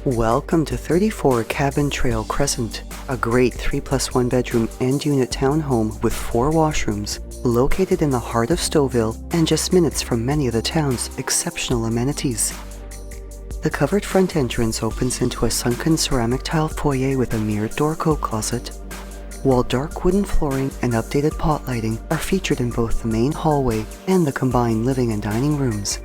Welcome to 34 Cabin Trail Crescent, a great 3+1 bedroom and unit townhome with 4 washrooms, located in the heart of Stouffville and just minutes from many of the town's exceptional amenities. The covered front entrance opens into a sunken ceramic tile foyer with a mirrored door coat closet, while dark wooden flooring and updated pot lighting are featured in both the main hallway and the combined living and dining rooms.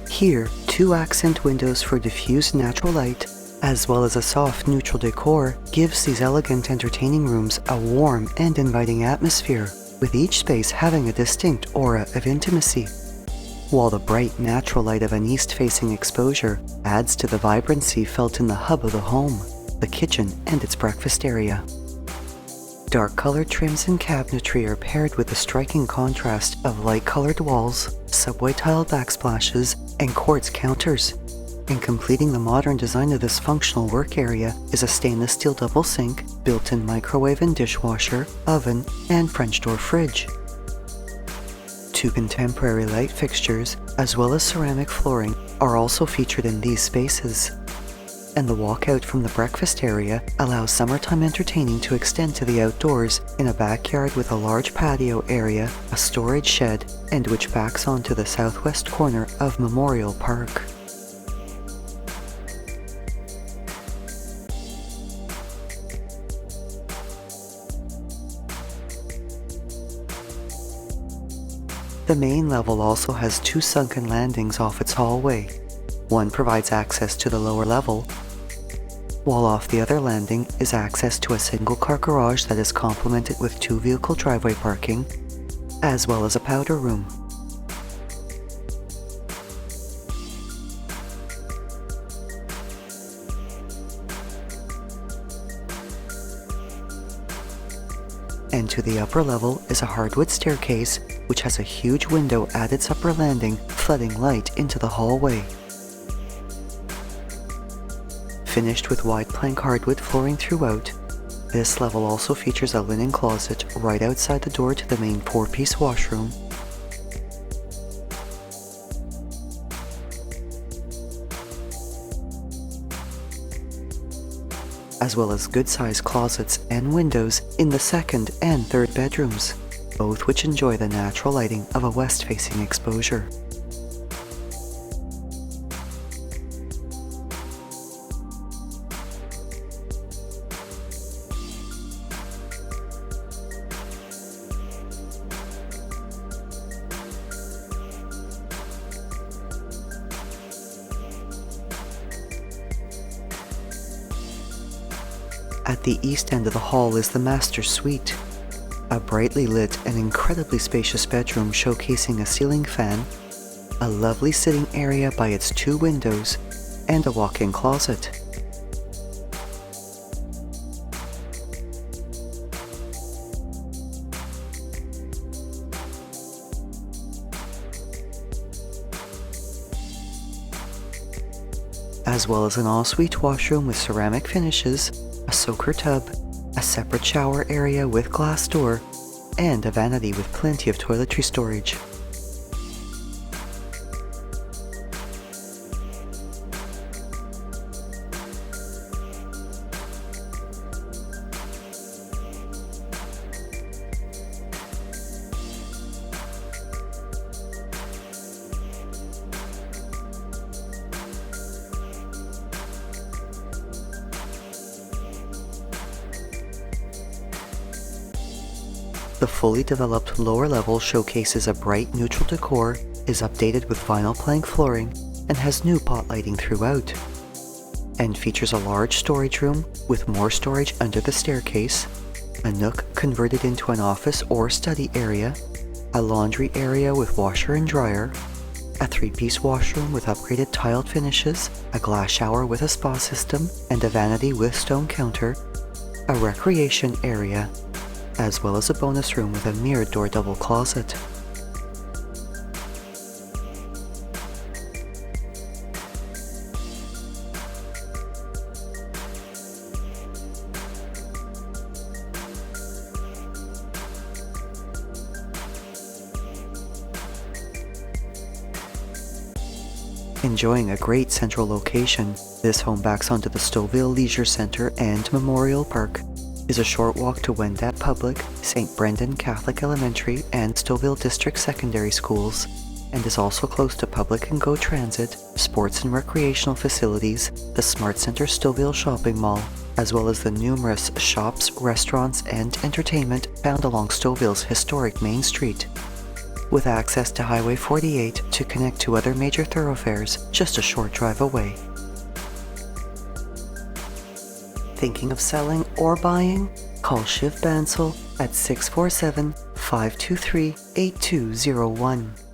Here, 2 accent windows for diffused natural light, as well as a soft neutral decor, gives these elegant entertaining rooms a warm and inviting atmosphere, with each space having a distinct aura of intimacy. While the bright natural light of an east-facing exposure adds to the vibrancy felt in the hub of the home, the kitchen and its breakfast area. Dark-colored trims and cabinetry are paired with the striking contrast of light-colored walls, subway tile backsplashes, and quartz counters. And completing the modern design of this functional work area is a stainless steel double sink, built-in microwave and dishwasher, oven, and French door fridge. 2 contemporary light fixtures, as well as ceramic flooring, are also featured in these spaces. And the walkout from the breakfast area allows summertime entertaining to extend to the outdoors in a backyard with a large patio area, a storage shed, and which backs onto the southwest corner of Memorial Park. The main level also has 2 sunken landings off its hallway. One provides access to the lower level, while off the other landing is access to a single-car garage that is complemented with 2 vehicle driveway parking, as well as a powder room. And to the upper level is a hardwood staircase, which has a huge window at its upper landing, flooding light into the hallway. Finished with wide plank hardwood flooring throughout, this level also features a linen closet right outside the door to the main 4-piece washroom, as well as good-sized closets and windows in the 2nd and 3rd bedrooms, both which enjoy the natural lighting of a west-facing exposure. At the east end of the hall is the master suite, a brightly lit and incredibly spacious bedroom showcasing a ceiling fan, a lovely sitting area by its 2 windows, and a walk-in closet. As well as an ensuite washroom with ceramic finishes, a soaker tub, a separate shower area with glass door, and a vanity with plenty of toiletry storage. The fully developed lower level showcases a bright neutral decor, is updated with vinyl plank flooring, and has new pot lighting throughout, and features a large storage room with more storage under the staircase, a nook converted into an office or study area, a laundry area with washer and dryer, a 3-piece washroom with upgraded tiled finishes, a glass shower with a spa system, and a vanity with stone counter, a recreation area, as well as a bonus room with a mirrored door double closet. Enjoying a great central location, this home backs onto the Stouffville Leisure Center and Memorial Park, is a short walk to Wendat Public, St. Brendan Catholic Elementary, and Stouffville District Secondary Schools, and is also close to public and GO Transit, sports and recreational facilities, the Smart Center Stouffville Shopping Mall, as well as the numerous shops, restaurants, and entertainment found along Stouffville's historic Main Street. With access to Highway 48 to connect to other major thoroughfares just a short drive away. Thinking of selling or buying? Call Shiv Bansal at 647-523-8201.